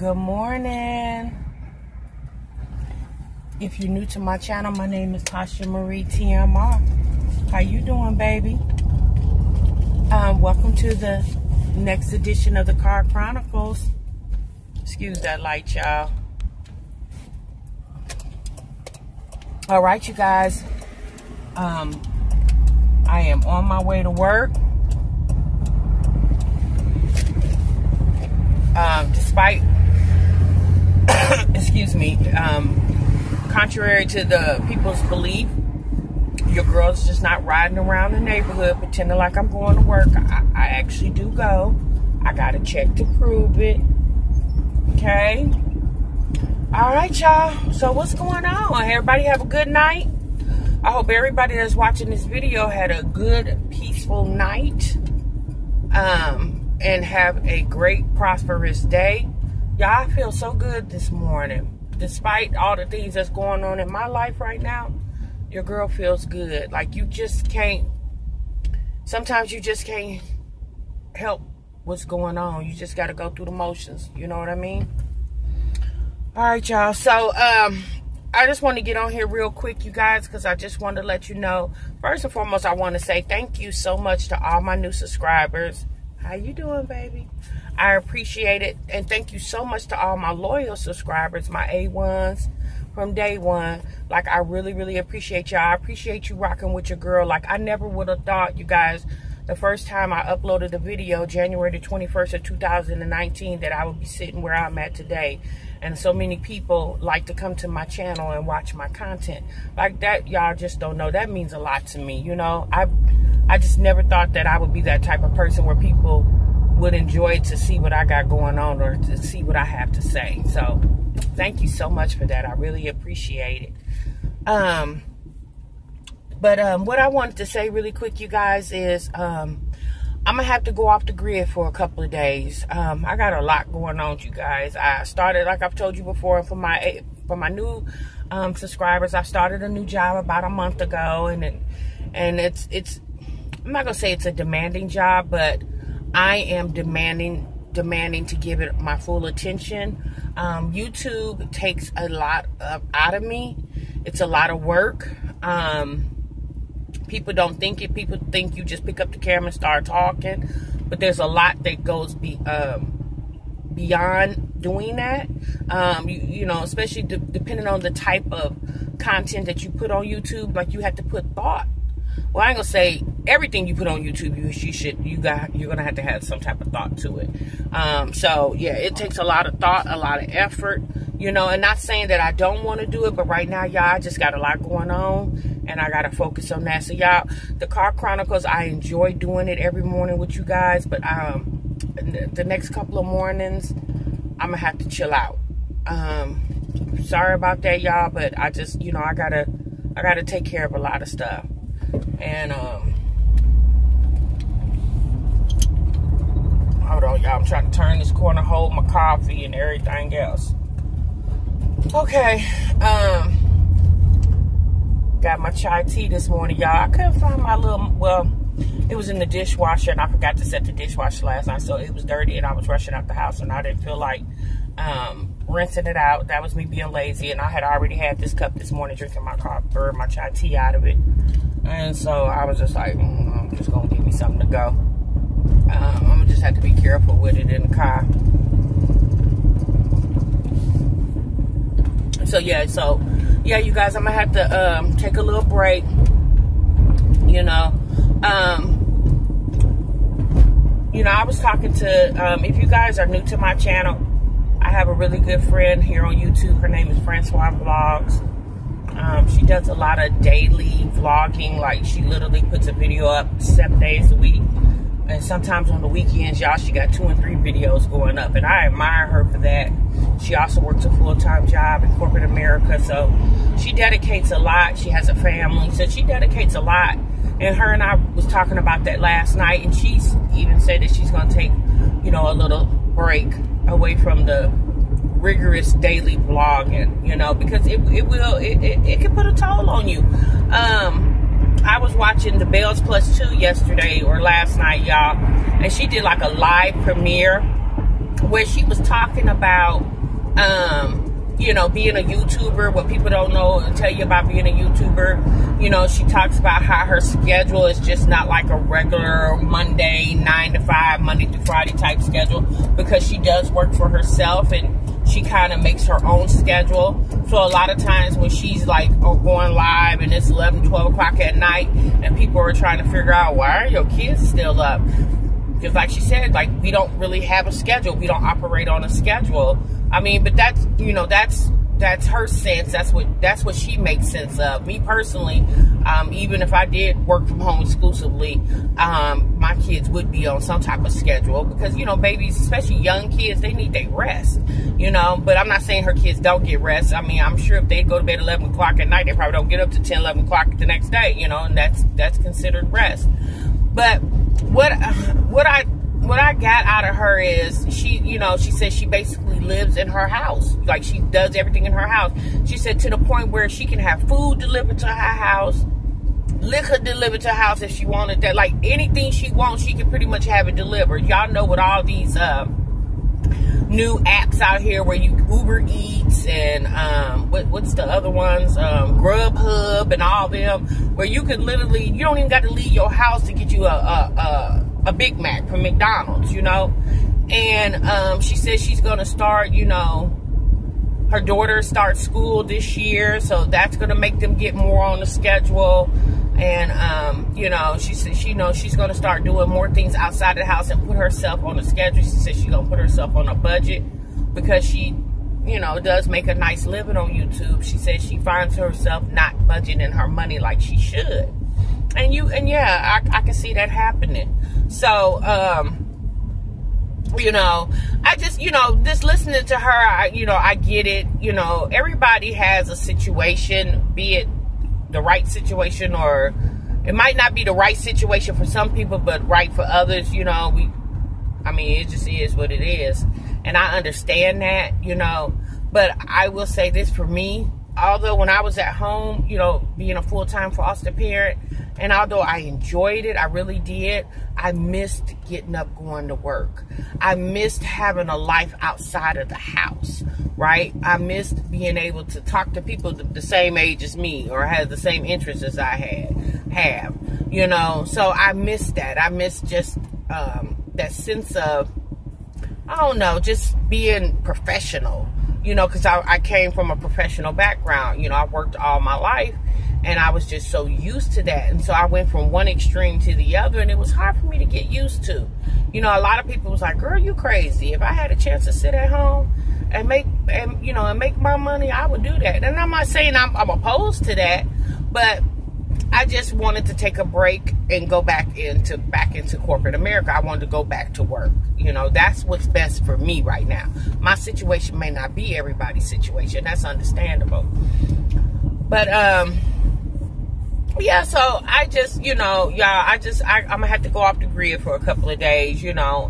Good morning. If you're new to my channel, my name is tashamarieTMR. How you doing, baby? Welcome to the next edition of the Car Chronicles. Excuse that light, y'all. All right, you guys. I am on my way to work. Despite, excuse me, contrary to the people's belief, your girl's just not riding around the neighborhood pretending like I'm going to work. I actually do go. I got a check to prove it. Okay? All right, y'all. So what's going on? Everybody have a good night? I hope everybody that's watching this video had a good, peaceful night. And have a great, prosperous day. Y'all, I feel so good this morning. Despite all the things that's going on in my life right now, your girl feels good. Like, you just can't, sometimes you just can't help what's going on. You just got to go through the motions. You know what I mean? All right, y'all. So, I just want to get on here real quick, you guys, because I just want to let you know. First and foremost, I want to say thank you so much to all my new subscribers. How you doing, baby? I appreciate it. And thank you so much to all my loyal subscribers, my A1s from day one. Like, I really, really appreciate y'all. I appreciate you rocking with your girl. Like, I never would have thought, you guys, the first time I uploaded a video, January the 21st of 2019, that I would be sitting where I'm at today. And so many people like to come to my channel and watch my content. Like that, y'all just don't know. That means a lot to me, you know. I just never thought that I would be that type of person where people would enjoy to see what I got going on or to see what I have to say. So thank you so much for that. I really appreciate it. What I wanted to say really quick, you guys, is I'm gonna have to go off the grid for a couple of days. I got a lot going on, you guys. I started, like I've told you before, for my new subscribers, I started a new job about a month ago, and it's I'm not gonna say it's a demanding job, but I am demanding to give it my full attention. YouTube takes a lot out of me. It's a lot of work. People don't think it. People think you just pick up the camera and start talking, but there's a lot that goes beyond doing that. You know, especially depending on the type of content that you put on YouTube. Like, you have to put thought. Well, I ain't gonna say everything you put on YouTube, you're gonna have to have some type of thought to it. So yeah, it takes a lot of thought, a lot of effort, you know, and not saying that I don't want to do it, but right now, y'all, I just got a lot going on and I gotta focus on that. So y'all, the Car Chronicles, I enjoy doing it every morning with you guys, but the next couple of mornings, I'm gonna have to chill out. Sorry about that, y'all, but I just, you know, I gotta take care of a lot of stuff. And hold on, y'all, I'm trying to turn this corner, hold my coffee and everything else. Okay, got my chai tea this morning, y'all. I couldn't find my little, well, it was in the dishwasher and I forgot to set the dishwasher last night, so it was dirty and I was rushing out the house and I didn't feel like rinsing it out. That was me being lazy, and I had already had this cup this morning drinking my coffee, my chai tea out of it. And so I was just like, I'm just going to give me something to go. I'm going to just have to be careful with it in the car. So, yeah, you guys, I'm going to have to take a little break, you know. You know, I was talking to, if you guys are new to my channel, I have a really good friend here on YouTube. Her name is Francois Vlogs. She does a lot of daily vlogging. Like, she literally puts a video up 7 days a week. And sometimes on the weekends, y'all, she got 2 and 3 videos going up. And I admire her for that. She also works a full-time job in corporate America. So she dedicates a lot. She has a family. So she dedicates a lot. And her and I was talking about that last night. And she's even said that she's going to take, you know, a little break away from the rigorous daily vlogging, you know, because it can put a toll on you. I was watching the Bells Plus 2 yesterday or last night, y'all, and she did like a live premiere where she was talking about, you know, being a YouTuber, what people don't know and tell you about being a YouTuber. You know, she talks about how her schedule is just not like a regular Monday, 9 to 5, Monday through Friday type schedule, because she does work for herself and she kind of makes her own schedule. So a lot of times when she's like going live and it's 11, 12 o'clock at night and people are trying to figure out, why are your kids still up? Because like she said, like, we don't really have a schedule. We don't operate on a schedule. I mean, but that's, you know, that's her sense. That's what she makes sense of. Me personally, even if I did work from home exclusively, my kids would be on some type of schedule because, you know, babies, especially young kids, they need their rest, you know. But I'm not saying her kids don't get rest. I mean, I'm sure if they go to bed 11 o'clock at night, they probably don't get up to 10, 11 o'clock the next day, you know, and that's considered rest. But what I got out of her is she, you know, she said she basically lives in her house. Like, she does everything in her house. She said to the point where she can have food delivered to her house, liquor delivered to her house if she wanted that. Like, anything she wants, she can pretty much have it delivered. Y'all know with all these new apps out here where you Uber Eats and what's the other ones, Grubhub and all them, where you could literally, you don't even got to leave your house to get you a Big Mac from McDonald's, you know. And she says she's gonna start, you know, her daughter starts school this year, so that's gonna make them get more on the schedule. And you know, she said she knows she's gonna start doing more things outside of the house and put herself on the schedule. She said she's gonna put herself on a budget because she, you know, does make a nice living on YouTube. She says she finds herself not budgeting her money like she should. And yeah, I can see that happening. So, you know, I just, you know, just listening to her, you know, I get it. You know, everybody has a situation, be it the right situation, or it might not be the right situation for some people, but right for others. You know, I mean, it just is what it is. And I understand that, you know, but I will say this for me, although when I was at home, you know, being a full-time foster parent, and although I enjoyed it, I really did, I missed getting up, going to work. I missed having a life outside of the house, right? I missed being able to talk to people the same age as me or have the same interests as I have, you know? So I missed that. I missed just that sense of, I don't know, just being professional, you know, because I came from a professional background. You know, I worked all my life. And I was just so used to that. And so I went from one extreme to the other, and it was hard for me to get used to. You know, a lot of people was like, girl, you crazy. If I had a chance to sit at home and make my money, I would do that. And I'm not saying I'm opposed to that, but I just wanted to take a break and go back into corporate America. I wanted to go back to work. You know, that's what's best for me right now. My situation may not be everybody's situation. That's understandable. But, yeah, so I just, you know, y'all, I'm gonna have to go off the grid for a couple of days, you know,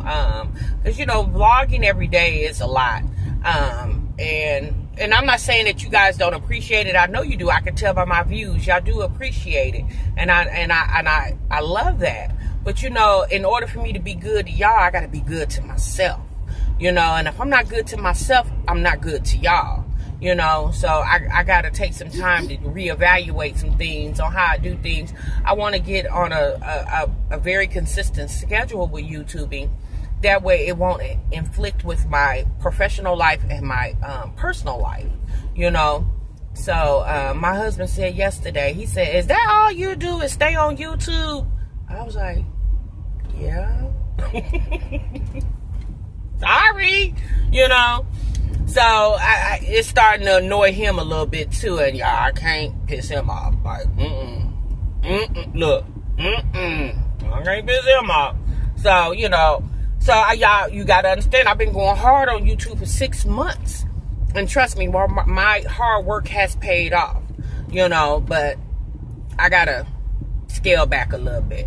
because, you know, vlogging every day is a lot. And I'm not saying that you guys don't appreciate it. I know you do. I can tell by my views. Y'all do appreciate it. And I love that. But, you know, in order for me to be good to y'all, I got to be good to myself, you know, and if I'm not good to myself, I'm not good to y'all. You know, so I got to take some time to reevaluate some things on how I do things. I want to get on a very consistent schedule with YouTubing. That way it won't inflict with my professional life and my personal life, you know. So my husband said yesterday, he said, is that all you do is stay on YouTube? I was like, yeah. Sorry, you know. So it's starting to annoy him a little bit too, and y'all, I can't piss him off. Like, look, I can't piss him off. So, you know, y'all, you gotta understand, I've been going hard on YouTube for 6 months, and trust me, my hard work has paid off, you know. But I gotta scale back a little bit.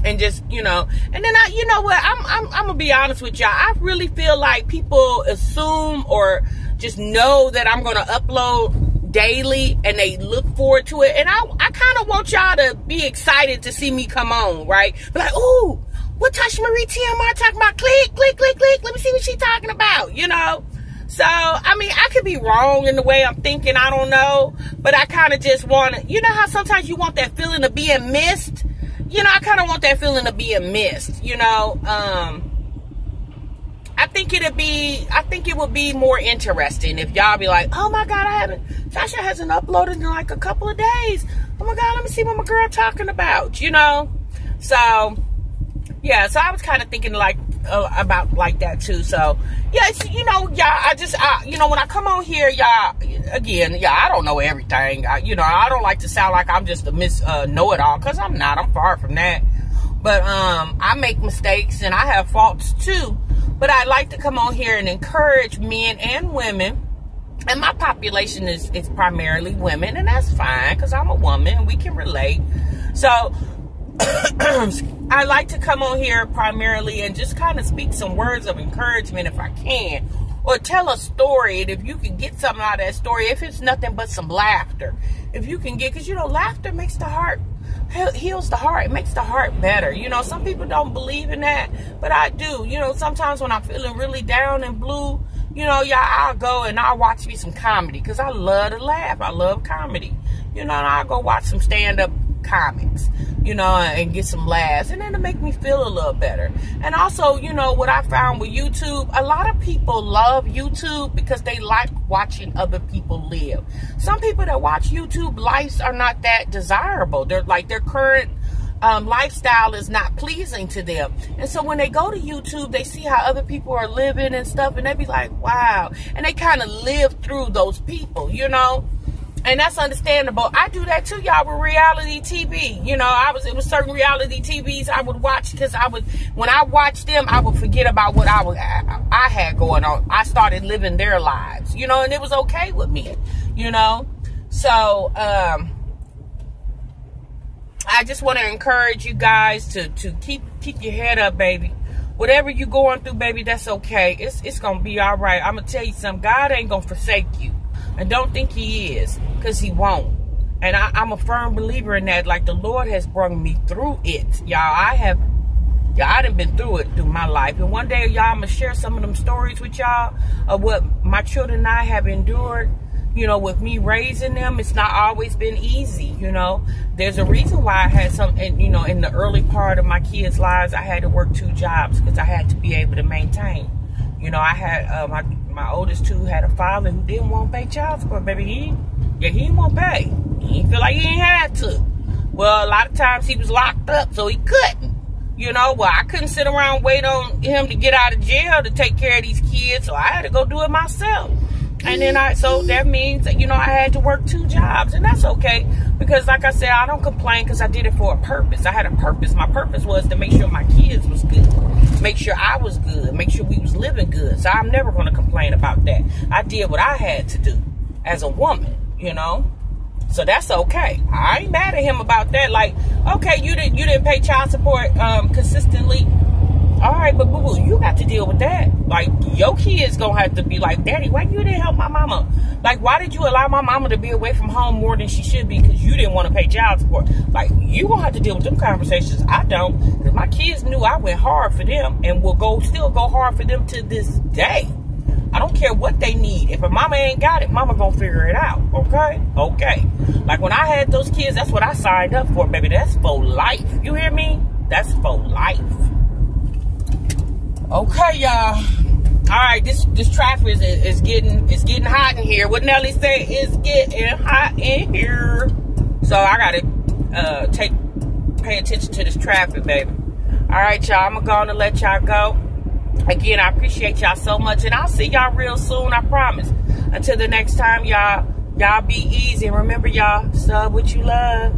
And just, you know, and then you know what, I'm gonna be honest with y'all. I really feel like people assume or just know that I'm gonna upload daily and they look forward to it. And I kind of want y'all to be excited to see me come on, right? Be like, ooh, what tashamarieTMR talking about? Click, click, click, click. Let me see what she's talking about, you know? So, I mean, I could be wrong in the way I'm thinking. I don't know. But I kind of just want to, you know how sometimes you want that feeling of being missed? You know, I kind of want that feeling of being missed, you know? I think it would be more interesting if y'all be like, oh my God, Tasha hasn't uploaded in like a couple of days. Oh my God, let me see what my girl talking about, you know? So, yeah, so I was kind of thinking like, about like that too. So, yeah, you know, y'all, you know, when I come on here, y'all, again, yeah, I don't know everything. You know, I don't like to sound like I'm just a know-it-all, because I'm not. I'm far from that. But I make mistakes and I have faults too. But I like to come on here and encourage men and women. And my population is primarily women, and that's fine because I'm a woman and we can relate. So I like to come on here primarily and just kind of speak some words of encouragement if I can, or tell a story. And if you can get something out of that story, if it's nothing but some laughter, if you can get, because, you know, laughter makes the heart, heals the heart. It makes the heart better. You know, some people don't believe in that, but I do. You know, sometimes when I'm feeling really down and blue, you know, y'all, I'll go and I'll watch me some comedy, because I love to laugh. I love comedy. You know, and I'll go watch some stand-up comics, you know, and get some laughs, and then to make me feel a little better. And also, you know, what I found with YouTube, a lot of people love YouTube because they like watching other people live. Some people that watch YouTube, lives are not that desirable. They're like, their current lifestyle is not pleasing to them. And so when they go to YouTube, they see how other people are living and stuff, and they be like, wow. And they kind of live through those people, you know. And that's understandable. I do that too, y'all, with reality TV. You know, it was certain reality TVs I would watch, because when I watched them, I would forget about what I had going on. I started living their lives, you know, and it was okay with me, you know. So, I just want to encourage you guys to keep your head up, baby. Whatever you're going through, baby, that's okay. It's going to be all right. I'm going to tell you something. God ain't going to forsake you. And don't think he is, because he won't. And I'm a firm believer in that. Like, the Lord has brought me through it. Y'all, I done been through it through my life. And one day, y'all, I'm going to share some of them stories with y'all of what my children and I have endured. You know, with me raising them, it's not always been easy, you know. There's a reason why I had you know, in the early part of my kids' lives, I had to work 2 jobs because I had to be able to maintain. You know, I had, my oldest 2 had a father who didn't want to pay child support, baby. He didn't want to pay. He didn't feel like he ain't had to. Well, a lot of times he was locked up, so he couldn't. You know, well, I couldn't sit around and wait on him to get out of jail to take care of these kids, so I had to go do it myself. And then so that means, you know, I had to work 2 jobs, and that's okay, because like I said, I don't complain, because I did it for a purpose. I had a purpose. My purpose was to make sure my kids was good, make sure I was good, make sure we was living good. So I'm never going to complain about that. I did what I had to do as a woman, you know. So that's okay. I ain't mad at him about that. Like, okay, you didn't pay child support consistently. All right, but boo-boo, you got to deal with that. Like, your kids gonna have to be like, Daddy, why you didn't help my mama? Like, why did you allow my mama to be away from home more than she should be because you didn't want to pay child support? Like, you gonna have to deal with them conversations. I don't, because my kids knew I went hard for them and will still go hard for them to this day. I don't care what they need. If a mama ain't got it, mama gonna figure it out, okay? Okay. Like, when I had those kids, that's what I signed up for, baby. That's for life. You hear me? That's for life. Okay, y'all. All right, this traffic is getting hot in here. What Nelly say? It's getting hot in here. So I gotta pay attention to this traffic, baby. All right, y'all. I'm gonna let y'all go. Again, I appreciate y'all so much, and I'll see y'all real soon. I promise. Until the next time, y'all be easy. And remember, y'all, sub what you love.